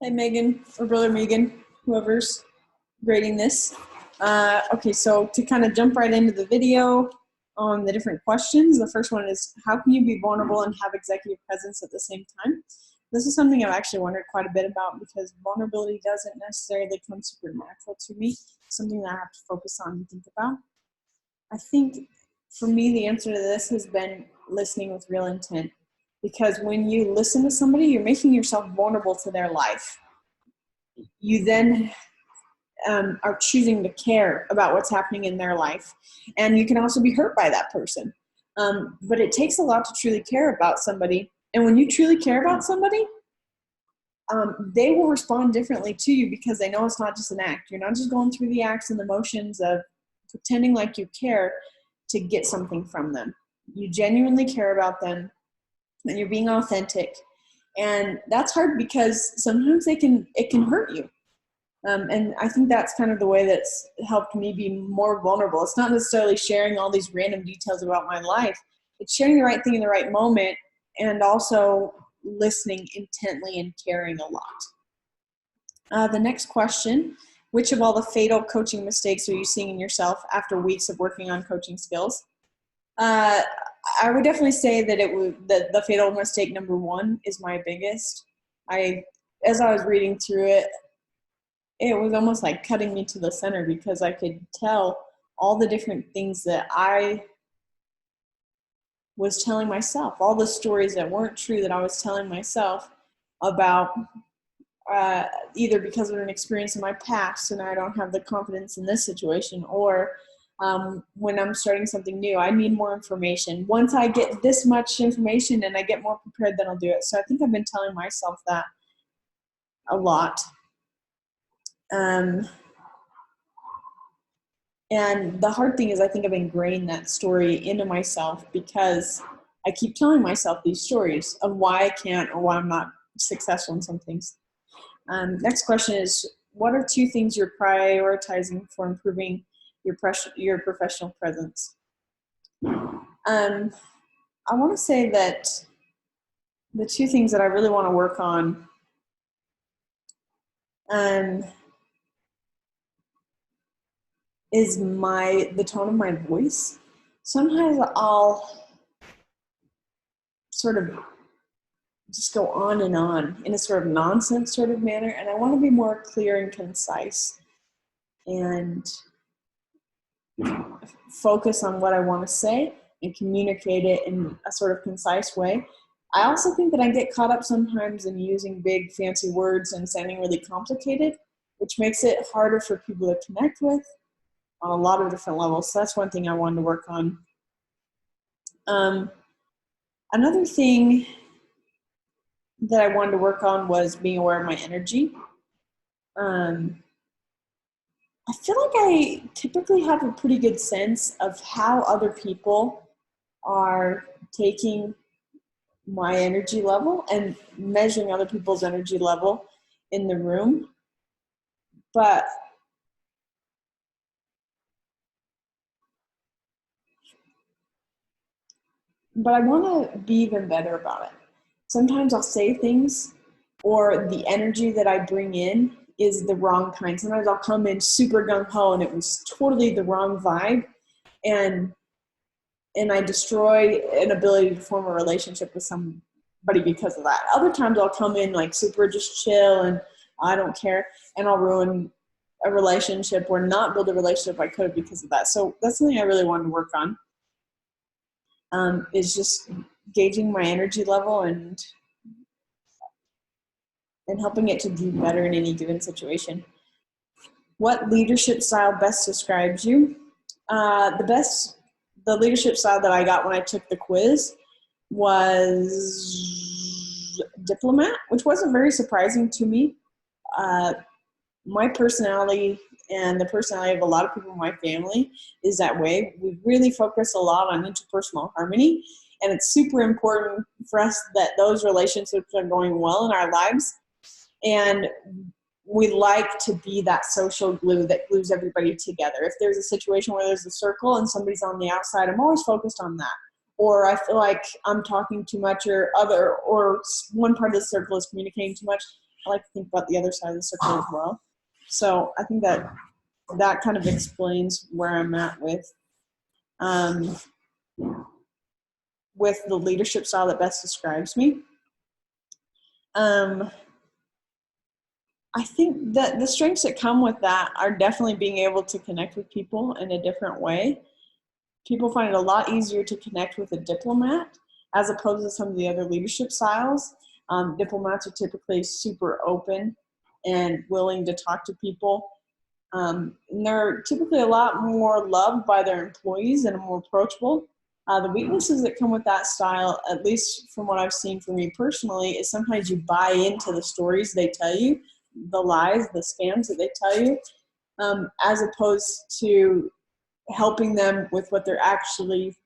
Hi, Megan, or Brother Megan, whoever's grading this. Okay, so to kind of jump right into the video on the different questions, the first one is, how can you be vulnerable and have executive presence at the same time? This is something I've actually wondered quite a bit about because vulnerability doesn't necessarily come supernatural to me. It's something that I have to focus on and think about. I think for me, the answer to this has been listening with real intent. Because when you listen to somebody, you're making yourself vulnerable to their life. You then are choosing to care about what's happening in their life. And you can also be hurt by that person. But it takes a lot to truly care about somebody. And when you truly care about somebody, they will respond differently to you because they know it's not just an act. You're not just going through the acts and the motions of pretending like you care to get something from them. You genuinely care about them and you're being authentic. And that's hard because sometimes it can hurt you. And I think that's kind of the way that's helped me be more vulnerable. It's not necessarily sharing all these random details about my life. It's sharing the right thing in the right moment and also listening intently and caring a lot. The next question, which of all the fatal coaching mistakes are you seeing in yourself after weeks of working on coaching skills? I would definitely say that the fatal mistake number one is my biggest. As I was reading through it, it was almost like cutting me to the center because I could tell all the different things that I was telling myself, all the stories that weren't true that I was telling myself about either because of an experience in my past and I don't have the confidence in this situation, or when I'm starting something new, I need more information. Once I get this much information and I get more prepared, then I'll do it. So I think I've been telling myself that a lot. And the hard thing is I think I've ingrained that story into myself because I keep telling myself these stories of why I can't or why I'm not successful in some things. Next question is, what are 2 things you're prioritizing for improving your professional presence? I want to say that the 2 things that I really want to work on is the tone of my voice. Sometimes I'll sort of just go on and on in a sort of nonsense sort of manner, and I want to be more clear and concise and focus on what I want to say and communicate it in a sort of concise way. I also think that I get caught up sometimes in using big fancy words and sounding really complicated, which makes it harder for people to connect with on a lot of different levels. So that's one thing I wanted to work on. Another thing that I wanted to work on was being aware of my energy. I feel like I typically have a pretty good sense of how other people are taking my energy level and measuring other people's energy level in the room. But I want to be even better about it. Sometimes I'll say things or the energy that I bring in is the wrong kind. Sometimes I'll come in super gung-ho and it was totally the wrong vibe, and I destroy an ability to form a relationship with somebody because of that. Other times I'll come in like super just chill and I don't care, and I'll ruin a relationship or not build a relationship I could have because of that. So that's something I really wanted to work on, is just gauging my energy level and helping it to do better in any given situation. What leadership style best describes you? The leadership style that I got when I took the quiz was diplomat, which wasn't very surprising to me. My personality and the personality of a lot of people in my family is that way. We really focus a lot on interpersonal harmony, and it's super important for us that those relationships are going well in our lives. And we like to be that social glue that glues everybody together. If there's a situation where there's a circle and somebody's on the outside, I'm always focused on that. or I feel like I'm talking too much, or one part of the circle is communicating too much, I like to think about the other side of the circle as well. So I think that kind of explains where I'm at with the leadership style that best describes me. I think that the strengths that come with that are definitely being able to connect with people in a different way. People find it a lot easier to connect with a diplomat as opposed to some of the other leadership styles. Diplomats are typically super open and willing to talk to people. And they're typically a lot more loved by their employees and more approachable. The weaknesses that come with that style, at least from what I've seen for me personally, is sometimes you buy into the stories they tell you, the lies, the scams that they tell you, as opposed to helping them with what they're actually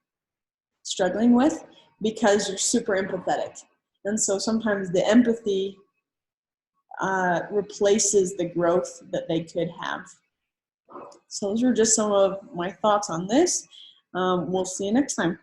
struggling with, because you're super empathetic. And so sometimes the empathy replaces the growth that they could have. So those are just some of my thoughts on this. We'll see you next time.